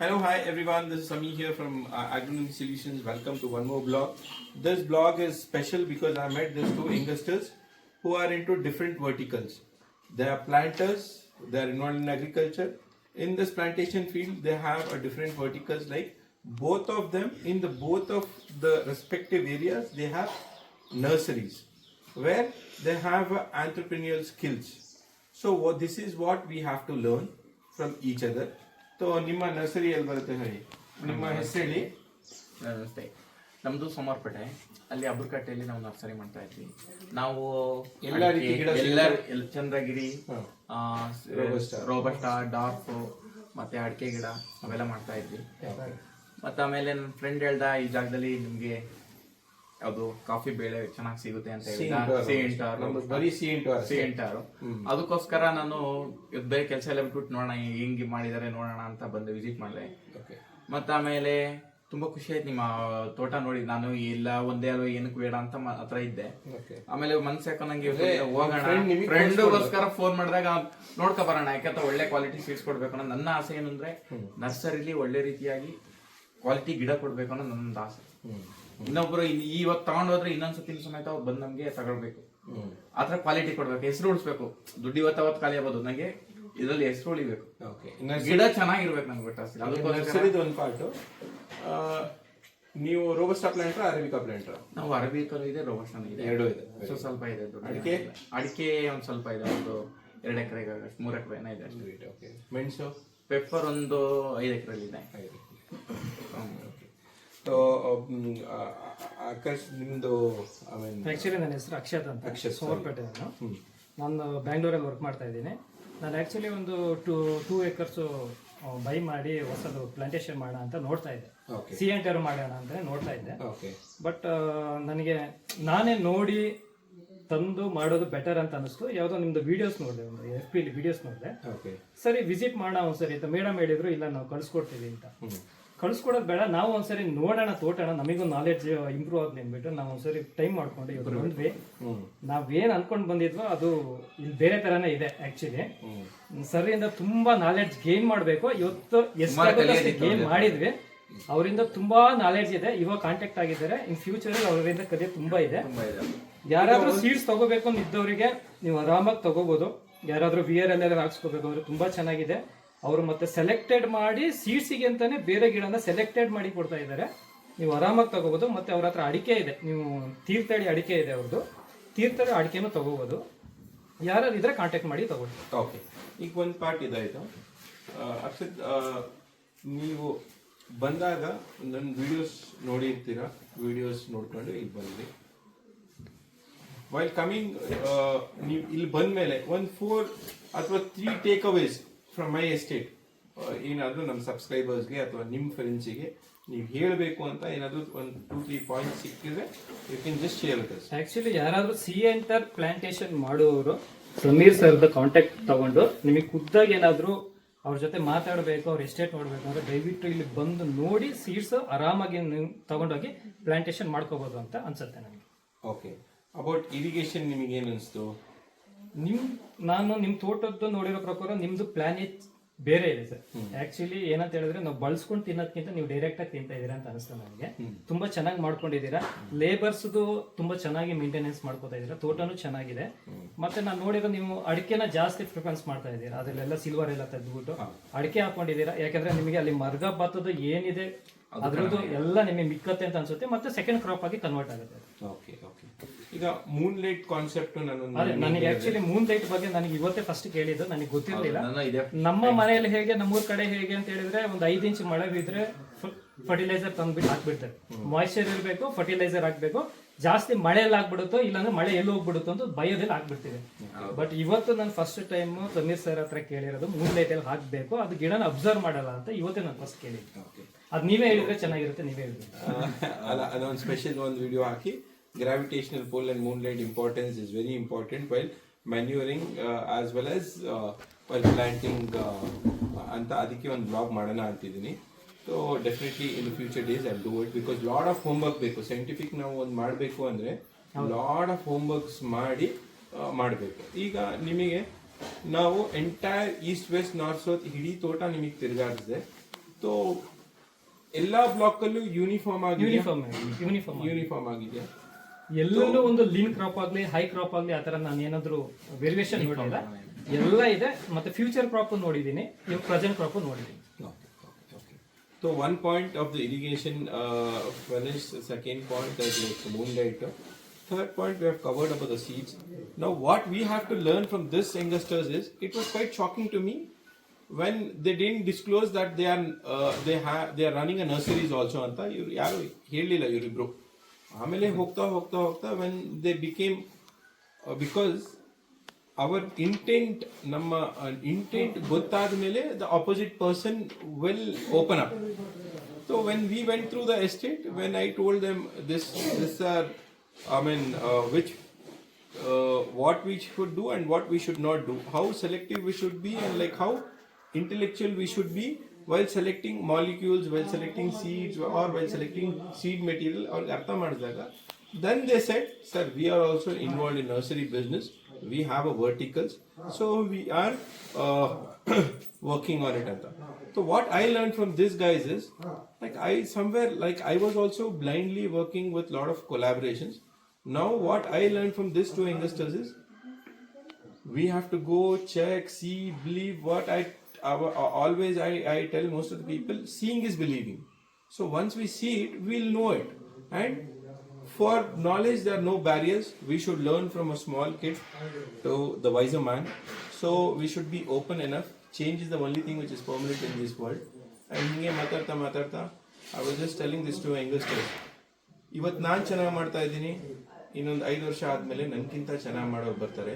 Hello, hi everyone. This is Sami here from Agronomy Solutions. Welcome to one more blog. This blog is special because I met these two investors who are into different verticals. They are planters. They are involved in agriculture. In this plantation field, they have a different verticals. Like both of them, in the both of the respective areas, they have nurseries where they have entrepreneurial skills. So this is what we have to learn from each other. So ನಿಮ್ಮ nursery ಎಲ್ಲಿ ಬರುತ್ತೆ ಹೇಳಿ, ನಿಮ್ಮ ಹೆಸರು ಹೇಳಿ. ನಮಸ್ತೆ, ನಮ್ದು ಸೋಮಾರ್ಪೇಟೆ, ಅಲ್ಲಿ ಅಬ್ರಕಟ್ಟೆಯಲ್ಲಿ ನಾವು ನರ್ಸರಿ ಮಾಡ್ತಾ ಇದ್ವಿ. ನಾವು ಚಂದ್ರಗಿರಿ, ರೋಬಸ್ಟಾ, ಡಾರ್ಫ್ ಮತ್ತೆ ಅಡಿಕೆ ಗಿಡ ಅವೆಲ್ಲ ಮಾಡ್ತಾ ಇದ್ವಿ. ಮತ್ತೆ ಆಮೇಲೆ ನನ್ನ ಫ್ರೆಂಡ್ ಹೇಳ್ದ ಈ ಜಾಗದಲ್ಲಿ ನಿಮ್ಗೆ ಅದು ಕಾಫಿ ಬೇಳೆ ಚೆನ್ನಾಗಿ ಸಿಗುತ್ತೆ ಅಂತ ಸಿಎಂಟಾರು. ಅದಕ್ಕೋಸ್ಕರ ನಾನು ಬೇರೆ ಕೆಲಸ ಎಲ್ಲ ಬಿಟ್ಬಿಟ್ಟು ನೋಡೋಣ ಹೆಂಗೆ ಮಾಡಿದಾರೆ ನೋಡೋಣ ಅಂತ ಬಂದು ವಿಸಿಟ್ ಮಾಡಿದೆ. ಮತ್ತೆ ಆಮೇಲೆ ತುಂಬಾ ಖುಷಿ ಆಯ್ತು ನಿಮ್ಮ ತೋಟ ನೋಡಿ. ನಾನು ಇಲ್ಲ ಒಂದೇ ಅಲ್ವ ಏನಕ್ಕೆ ಬೇಡ ಅಂತ ಹತ್ರ ಇದ್ದೆ. ಆಮೇಲೆ ಮನ್ಸು ಯಾಕೋ ನಂಗೆ ಹೋಗೋಣ ಫ್ರೆಂಡ್ಗೋಸ್ಕರ ಫೋನ್ ಮಾಡಿದಾಗ ನೋಡ್ಕೊ ಬರೋಣ, ಯಾಕಂತ ಒಳ್ಳೆ ಕ್ವಾಲಿಟಿ ಸೀಡ್ಸ್ ಕೊಡ್ಬೇಕು ಅನ್ನೋ ನನ್ನ ಆಸೆ. ಏನಂದ್ರೆ ನರ್ಸರಿಲಿ ಒಳ್ಳೆ ರೀತಿಯಾಗಿ ಕ್ವಾಲಿಟಿ ಗಿಡ ಕೊಡ್ಬೇಕು ಅನ್ನೋ ನನ್ನ ಆಸೆ. ಇನ್ನೊಬ್ರು ಇವತ್ತು ತಗೊಂಡ್ ಹೋದ್ರೆ ಇನ್ನೊಂದ್ಸತಿ ಸಮೇತ ಅವ್ರು ಬಂದ್ ನಮ್ಗೆ ತಗೊಳ್ಬೇಕು, ಆತರ ಕ್ವಾಲಿಟಿ ಕೊಡ್ಬೇಕು, ಹೆಸರು ಉಳಿಸ್ಬೇಕು. ದುಡ್ಡು ಇವತ್ತು ಖಾಲಿ ಆಗ್ಬೋದು, ನಂಗೆ ಇದ್ರಲ್ಲಿ ಹೆಸರು ಉಳಿಬೇಕು, ಗಿಡ ಚೆನ್ನಾಗಿರ್ಬೇಕು ನಂಗೆ ಬಿಟ್ಟು. ಒಂದು ಪಾರ್ಟ್. ನೀವು ರೋಬಸ್ಟಾ ಪ್ಲಾಂಟ್ರಾ ಅರೇಬಿಕಾ ಪ್ಲಾಂಟ್ರಾ? ನಾವು ಅರೇಬಿಕಾ ಇದೆ, ರೋಬಸ್ಟಾ ಇದೆ, ಎರಡು ಇದೆ. ಸ್ವಲ್ಪ ಇದೆ. ಅಡಿಕೆ ಒಂದ್ ಸ್ವಲ್ಪ ಇದೆ, ಒಂದು 2 ಎಕರೆಗೆ 3 ಎಕರೆ ಇದೆ. ಮೆಣಸು ಪೆಪ್ಪರ್ ಒಂದು 5 ಎಕರೆ ಇದೆ. ಸೊ ಆಕಾಶ್, ನಿಮ್ದು ಆಕ್ಚುಲಿ ನನ್ನ ಹೆಸರು ಅಕ್ಷತ್ ಅಂತ, ಸೋಮರ್ಪೇಟೆ. ನಾನು ಬ್ಯಾಂಗ್ಳೂರಲ್ಲಿ ವರ್ಕ್ ಮಾಡ್ತಾ ಇದ್ದೀನಿ. ನಾನು ಆ್ಯಕ್ಚುಲಿ ಒಂದು 2 ಎಕರ್ಸು ಬೈ ಮಾಡಿ ಹೊಸದು ಪ್ಲಾಂಟೇಶನ್ ಮಾಡೋಣ ಅಂತ ನೋಡ್ತಾ ಇದ್ದೆ. ಸಿಎಂಟರ್ ಮಾಡೋಣ ಅಂತ ನೋಡ್ತಾ ಇದ್ದೆ. ಬಟ್ ನನಗೆ ನಾನೇ ನೋಡಿ ತಂದು ಮಾಡೋದು ಬೆಟರ್ ಅಂತ ಅನಿಸ್ತು. ಯಾವುದೋ ನಿಮ್ದು ವಿಡಿಯೋಸ್ ನೋಡಿದೆ, ಒಂದು FB ವಿಡಿಯೋಸ್ ನೋಡಿದೆ. ಸರಿ ವಿಸಿಟ್ ಮಾಡೋಣ ಒಂದ್ಸರಿ ಅಂತ ಮೇಡಮ್ ಹೇಳಿದ್ರು, ಇಲ್ಲ ನಾವು ಕಳ್ಸ್ಕೊಡ್ತೀವಿ ಅಂತ. ಕಳ್ಸ್ಕೊಡೋದು ಬೇಡ, ನಾವು ಒಂದ್ಸರಿ ನೋಡೋಣ ತೋಟನ, ನಮಗೂ ನಾಲೆಡ್ಜ್ ಇಂಪ್ರೂವ್ ಆಗ್ಲಿ ಅಂದ್ಬಿಟ್ಟು ನಾವು ಒಂದ್ಸರಿ ಟೈಮ್ ಮಾಡ್ಕೊಂಡು ಇವತ್ತು ಬಂದ್ವಿ. ನಾವೇನ್ ಅನ್ಕೊಂಡ್ ಬಂದಿದ್ವೋ ಅದು ಇಲ್ಲಿ ಬೇರೆ ತರಾನೇ ಇದೆ. ಆಕ್ಚುಲಿ ಸರಿಯಿಂದ ತುಂಬಾ ನಾಲೆಡ್ಜ್ ಗೇನ್ ಮಾಡ್ಬೇಕು. ಇವತ್ತು ಎಷ್ಟು ಗೇನ್ ಮಾಡಿದ್ವಿ, ಅವರಿಂದ ತುಂಬಾ ನಾಲೆಡ್ಜ್ ಇದೆ. ಇವಾಗ ಕಾಂಟ್ಯಾಕ್ಟ್ ಆಗಿದ್ದಾರೆ. ಇನ್ ಫ್ಯೂಚರ್ ಅವರಿಂದ ಕಲಿಯೋದು ತುಂಬಾ ಇದೆ. ಯಾರಾದ್ರೂ ಸೀಡ್ಸ್ ತಗೋಬೇಕು ಅಂತ ಇದ್ದವರಿಗೆ ನೀವು ಆರಾಮಾಗಿ ತಗೋಬಹುದು. ಯಾರಾದ್ರೂ ವಿಯರ್ ಎಲ್ಲ ಹಾಕ್ಸ್ಕೋಬೇಕು ಅಂದ್ರೆ ತುಂಬಾ ಚೆನ್ನಾಗಿದೆ. ಅವರು ಮತ್ತೆ ಸೆಲೆಕ್ಟೆಡ್ ಮಾಡಿ ಸೀಡ್ಸಿಗೆ ಅಂತಾನೆ ಬೇರೆ ಗಿಡನ ಸೆಲೆಕ್ಟೆಡ್ ಮಾಡಿ ಕೊಡ್ತಾ ಇದ್ದಾರೆ. ನೀವು ಆರಾಮಾಗಿ ತಗೋಬಹುದು. ಮತ್ತೆ ಅವ್ರ ಹತ್ರ ಅಡಿಕೆ ಇದೆ, ನೀವು ತೀರ್ಥಹಳ್ಳಿ ಅಡಿಕೆ ಇದೆ ಅವ್ರದ್ದು, ತೀರ್ಥಹಳ್ಳಿ ಅಡಿಕೆನೂ ತಗೋಬಹುದು. ಯಾರು ಇದ್ರೆ ಕಾಂಟ್ಯಾಕ್ಟ್ ಮಾಡಿ ತಗೊಳ್ಳಿ. ಓಕೆ, ಈಗ ಒಂದು ಪಾರ್ಟ್ ಇದಾಯ್ತು. ಅಕ್ಷತ್, ನೀವು ಬಂದಾಗ ನನ್ನ ವಿಡಿಯೋಸ್ ನೋಡಿರ್ತೀರಾ, ವಿಡಿಯೋಸ್ ನೋಡ್ಕೊಂಡು ಇಲ್ಲಿ ಬಂದ್ರಿ. ವೈಲ್ ಕಮಿಂಗ್, ನೀವು ಇಲ್ಲಿ ಬಂದ ಮೇಲೆ ಒಂದು 4 ಅಥವಾ 3 ಟೇಕ್ ಅವೇಸ್ ಫ್ರಮ್ ಮೈ ಎಸ್ಟೇಟ್ ಏನಾದರೂ ನಮ್ಮ ಸಬ್ಸ್ಕ್ರೈಬರ್ಸ್ಗೆ ಅಥವಾ ನಿಮ್ಮ ಫ್ರೆಂಡ್ಸಿಗೆ ನೀವು ಹೇಳಬೇಕು ಅಂತ ಏನಾದರೂ ಒಂದು 2-3 ಪಾಯಿಂಟ್ಸ್ ಸಿಕ್ಕಿದ್ರೆ you can just share with us. Actually ಯಾರಾದರೂ ಸಿಎಂಟರ್ ಪ್ಲಾಂಟೇಶನ್ ಮಾಡುವವರು ಸಮೀರ್ ಸರ್ದ ಕಾಂಟ್ಯಾಕ್ಟ್ ತಗೊಂಡು ನಿಮಗೆ ಖುದ್ದಾಗಿ ಏನಾದರೂ ಅವ್ರ ಜೊತೆ ಮಾತಾಡಬೇಕು, ಅವ್ರ ಎಸ್ಟೇಟ್ ನೋಡಬೇಕು ಅಂದ್ರೆ ದಯವಿಟ್ಟು ಇಲ್ಲಿ ಬಂದು ನೋಡಿ ಸೀಡ್ಸ್ ಆರಾಮಾಗಿ ನೀವು ತಗೊಂಡೋಗಿ ಪ್ಲಾಂಟೇಶನ್ ಮಾಡ್ಕೋಬಹುದು ಅಂತ ಅನ್ಸುತ್ತೆ ನನಗೆ. ಓಕೆ, ಅಬೌಟ್ ಇರಿಗೇಷನ್ ನಿಮಗೆ ಏನು ಅನಿಸ್ತು? ನಾನು ನಿಮ್ ತೋಟದ್ದು ನೋಡಿರೋ ಪ್ರಕಾರ ನಿಮ್ದು ಪ್ಲಾನ್ ಬೇರೆ ಇದೆ ಸರ್. ಆಕ್ಚುಲಿ ಏನಂತ ಹೇಳಿದ್ರೆ ನಾವು ಬಳಸ್ಕೊಂಡು ತಿನ್ನೋದಕ್ಕಿಂತ ನೀವು ಡೈರೆಕ್ಟ್ ಆಗಿ ತಿಂತಾ ಇದೀರಾ ಅಂತ ಅನಿಸ್ತು ನನಗೆ. ತುಂಬಾ ಚೆನ್ನಾಗಿ ಮಾಡ್ಕೊಂಡಿದ್ದೀರಾ. ಲೇಬರ್ಸ್ದು ತುಂಬಾ ಚೆನ್ನಾಗಿ ಮೇಂಟೆನೆನ್ಸ್ ಮಾಡ್ಕೋತಾ ಇದೀರಾ. ತೋಟನೂ ಚೆನ್ನಾಗಿದೆ. ಮತ್ತೆ ನಾನು ನೋಡಿರೋ ನೀವು ಅಡಿಕೆನ ಜಾಸ್ತಿ ಪ್ರಿಫರೆನ್ಸ್ ಮಾಡ್ತಾ ಇದ್ದೀರಾ. ಅದರಲ್ಲೆಲ್ಲ ಸಿಲ್ವರ್ ಎಲ್ಲ ತೆಗೆದ್ಬಿಟ್ಟು ಅಡಿಕೆ ಹಾಕೊಂಡಿದ್ದೀರಾ. ಯಾಕಂದ್ರೆ ನಿಮಗೆ ಅಲ್ಲಿ ಮರ್ಗ ಭತ್ತದ ಏನಿದೆ ಅದ್ರದ್ದು ಎಲ್ಲ ನಿಮಗೆ ಮಿಕ್ಕತ್ತೆ ಅಂತ ಅನ್ಸುತ್ತೆ. ಮತ್ತೆ ಸೆಕೆಂಡ್ ಕ್ರಾಪ್ ಆಗಿ ಕನ್ವರ್ಟ್ ಆಗುತ್ತೆ. Okay okay. ಈಗ ಮೂನ್ ಲೈಟ್ ಕಾನ್ಸೆಪ್ಟ್ ನನಗೆ ಆಕ್ಚುಲಿ ಮೂನ್ ಲೈಟ್ ಬಗ್ಗೆ ನನಗೆ ಇವತ್ತೇ ಫಸ್ಟ್ ಕೇಳಿದ್ದು, ನನಗೆ ಗೊತ್ತಿರಲಿಲ್ಲ. ನಮ್ಮ ಮನೆಯಲ್ಲಿ ಹೇಗೆ, ನಮ್ಮೂರ್ ಕಡೆ ಹೇಗೆ ಅಂತ ಹೇಳಿದ್ರೆ ಒಂದು 5 ಇಂಚ್ ಮಳೆ ಬಿದ್ರೆ ಫರ್ಟಿಲೈಸರ್ ತಂದ್ಬಿಟ್ಟು ಹಾಕ್ಬಿಡ್ತಾರೆ. ಮಾಯಿಶ್ಚರ್ ಇರಬೇಕು, ಫರ್ಟಿಲೈಸರ್ ಹಾಕ್ಬೇಕು. ಜಾಸ್ತಿ ಮಳೆಯಲ್ಲಿ ಆಗ್ಬಿಡುತ್ತೋ ಇಲ್ಲಾಂದ್ರೆ ಮಳೆ ಎಲ್ಲಿ ಹೋಗ್ಬಿಡುತ್ತೋ ಅಂತ ಭಯದಲ್ಲಿ ಹಾಕ್ಬಿಡ್ತೀವಿ. ಬಟ್ ಇವತ್ತು ನಾನು ಫಸ್ಟ್ ಟೈಮ್ ಸಮೀರ್ ಸರ್ ಹತ್ರ ಕೇಳಿರೋದು ಮೂನ್ ಲೈಟ್ ಅಲ್ಲಿ ಹಾಕ್ಬೇಕು, ಅದು ಗಿಡನ ಅಬ್ಸರ್ವ್ ಮಾಡಲ್ಲ ಅಂತ ಇವತ್ತೇ ನಾನು ಫಸ್ಟ್ ಕೇಳಿದ್ದು. ಅದ್ ನೀವೇ ಹೇಳಿದ್ರೆ ಚೆನ್ನಾಗಿರುತ್ತೆ, ನೀವೇ ಹೇಳ್ಬೇಕು. ಅದೊಂದು ಸ್ಪೆಷಲ್ ಒಂದು video hockey, gravitational pull and moonlight importance is very important while manuring as well as while planting ಅಂತ ಅದಕ್ಕೆ ಒಂದು ಬ್ಲಾಗ್ ಮಾಡೋಣ ಅಂತಿದ್ದೀನಿ. So definitely in the future days I do it because lot of homework ಬೇಕು. Scientific ನಾವು ಒಂದು ಮಾಡಬೇಕು ಅಂದರೆ ಲಾಡ್ ಆಫ್ ಹೋಮ್ವರ್ಕ್ಸ್ ಮಾಡಿ ಮಾಡಬೇಕು. ಈಗ ನಿಮಗೆ ನಾವು entire east west north south ಇಡೀ ತೋಟ ನಿಮಗೆ ತಿರುಗಾಡಿಸಿದೆ. ಸೊ ಎಲ್ಲಾ ಬ್ಲಾಕ್ ಅಲ್ಲೂ ಯೂನಿಫಾರ್ಮ್ ಆಗಿ ಯೂನಿಫಾರ್ಮ್ ಆಗಿದೆಯಾ? ಎಲ್ಲೆಲ್ಲೂ ಒಂದು ಲೀನ್ ಕ್ರಾಪ್ ಆಗ್ಲಿ ಹೈ ಕ್ರಾಪ್ ಆಗ್ಲಿ ಆತರ ನಾನು ಏನಾದ್ರು ವೇರಿಯೇಷನ್ ನೋಡಿಲ್ಲ, ಎಲ್ಲ ಇದೆ. ಮತ್ತೆ ಫ್ಯೂಚರ್ ಕ್ರಾಪ್ ನೋಡಿದೀನಿ, ಇವಾಗ ಪ್ರೆಸೆಂಟ್ ಕ್ರಾಪ್ ನೋಡಿದೀನಿ. So one point of the irrigation finished. Second point that like moonlight. Third point we have covered about the seeds. Now what we have to learn from this investors is, it was quite shocking to me when they didn't disclose that they are running a nurseries also anta ಇವ್ರು ಯಾರು ಹೇಳಿಲ್ಲ ಇವರಿಬ್ರು. ಆಮೇಲೆ ಹೋಗ್ತಾ ಹೋಗ್ತಾ ಹೋಗ್ತಾ when they became because our intent ನಮ್ಮ intent ಗೊತ್ತಾದ ಮೇಲೆ the opposite person will open up. So when we went through the estate, when I told them this are which what we should do and what we should not do, how selective we should be, and like how intellectual we should be while selecting molecules, while selecting seeds, or while selecting seed material, or artha ಮಾಡಿದಾಗ then they said, sir, we are also involved in nursery business, we have a verticals, so we are working on it anta. So what I learned from these guys is, like I was also blindly working with lot of collaborations. Now what I learned from these two investors is, we have to go check, see, believe. What always I tell most of the people, seeing is believing. So once we see it, we'll know it. And for knowledge there are no barriers. We should learn from a small kid to the wiser man. So we should be open enough. Change is the only thing which is permanent in this world. And hinge ಮಾತಾಡ್ತಾ I was just telling this to investors. ಇವತ್ತು ನಾನು ಚೆನ್ನಾಗಿ ಮಾಡ್ತಾ ಇದ್ದೀನಿ, ಇನ್ನೊಂದು 5 ವರ್ಷ ಆದ್ಮೇಲೆ ನನ್ಕಿಂತ ಚೆನ್ನಾಗಿ ಮಾಡೋರು ಬರ್ತಾರೆ.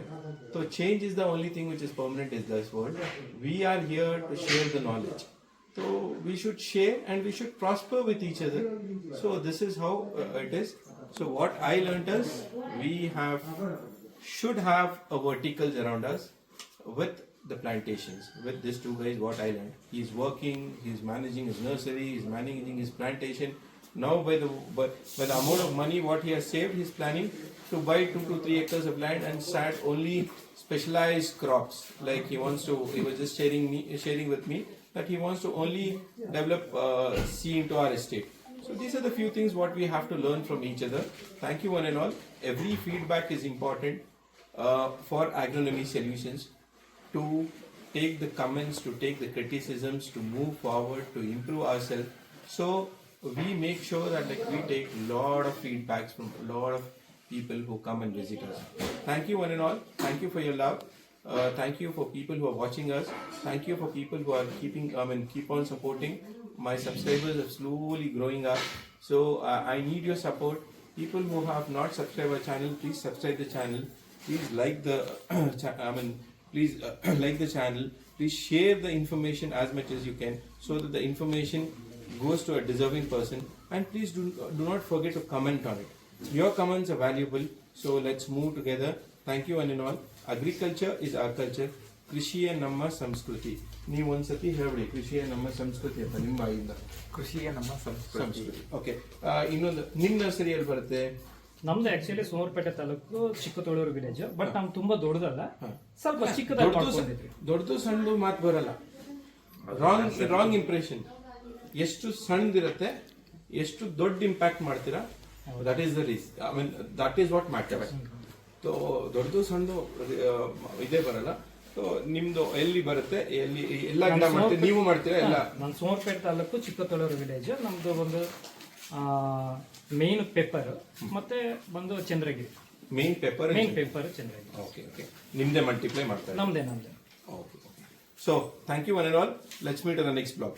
So change is the only thing which is permanent in this world. We are here to share the knowledge. So we should share and we should prosper with each other. So this is how it is. So what I learned is, we should have a verticals around us with the plantations. With these two guys, what I learned, he's working, he's managing his nursery, he's managing his plantation. Now by the amount of money what he has saved, he's planning to buy 2 to 3 acres of land and start only specialized crops. Like he was just sharing with me that he wants to only develop sea into our estate. So these are the few things what we have to learn from each other. Thank you one and all. Every feedback is important for Agronomy Solutions, to take the comments, to take the criticisms, to move forward, to improve ourselves. So we make sure that like we take lot of feedbacks from a lot of people who come and visit us. Thank you one and all. Thank you for your love. Thank you for people who are watching us. Thank you for people who are keep on supporting. My subscribers are slowly growing up. So I need your support. People who have not subscribed our channel, please subscribe the channel. Please like the please like the channel. Please share the information as much as you can, so that the information goes to a deserving person. And please do not forget to comment on it. Your comments are valuable. So let's move together. Thank you one and all. Agriculture is our culture. ಕೃಷಿಯೇ ನಮ್ಮ ಸಂಸ್ಕೃತಿ. ನೀವು ಒಂದ್ಸತಿ ಹೇಳ್ಬಿಡಿ, ಕೃಷಿಯೇ ನಮ್ಮ ಸಂಸ್ಕೃತಿ ಅಂತ ನಿಮ್ಮ ಬಾಯಿಂದ. ಕೃಷಿಯೇ ನಮ್ಮ ಸಂಸ್ಕೃತಿ. ಓಕೆ, ಇನ್ನೊಂದು ನಿಮ್ಮ ನರ್ಸರಿಯಲ್ಲಿ ಬರುತ್ತೆ. ನಮ್ದು actually Somwarpet taluk Chikkatholur village, but ನಮ್ ತುಂಬಾ ದೊಡ್ಡದಲ್ಲ, ಸ್ವಲ್ಪ ಚಿಕ್ಕದಾಗಿ. ದೊಡ್ಡದು ಸಣ್ಣದು ಮಾತು ಬರಲ್ಲ. Wrong impression. ಎಷ್ಟು ಸಣ್ಣದಿರುತ್ತೆ, ಎಷ್ಟು ದೊಡ್ಡ ಇಂಪ್ಯಾಕ್ಟ್ ಮಾಡ್ತೀರಾ, that is the reason. That is what matter. So ದೊಡ್ಡದು ಸಣ್ಣದು ಇದೇ ಬರಲ್ಲ. ಸೊ ನಿಮ್ದು ಎಲ್ಲಿ ಬರುತ್ತೆ, ಎಲ್ಲಿ ಎಲ್ಲ ಗಿಡ ಮಾಡ್ತೀವಿ, ನೀವು ಮಾಡ್ತೀರಾ ಎಲ್ಲ? ನಾನು ಸೋಮವಾರಪೇಟೆ ತಾಲೂಕು ಚಿಕ್ಕತೊಳೂರು ವಿಲೇಜ್. ನಮ್ದು ಒಂದು ಮೇನ್ ಪೇಪರ್ ಮತ್ತೆ ಬಂದು Chandragiri. Main paper Chandragiri. Okay okay, ನಿಮ್ದೇ ಮಲ್ಟಿಪ್ಲೈ ಮಾಡ್ತಾರೆ? ನಮ್ದೇ. Okay. So thank you one and all. Let's meet in the next blog.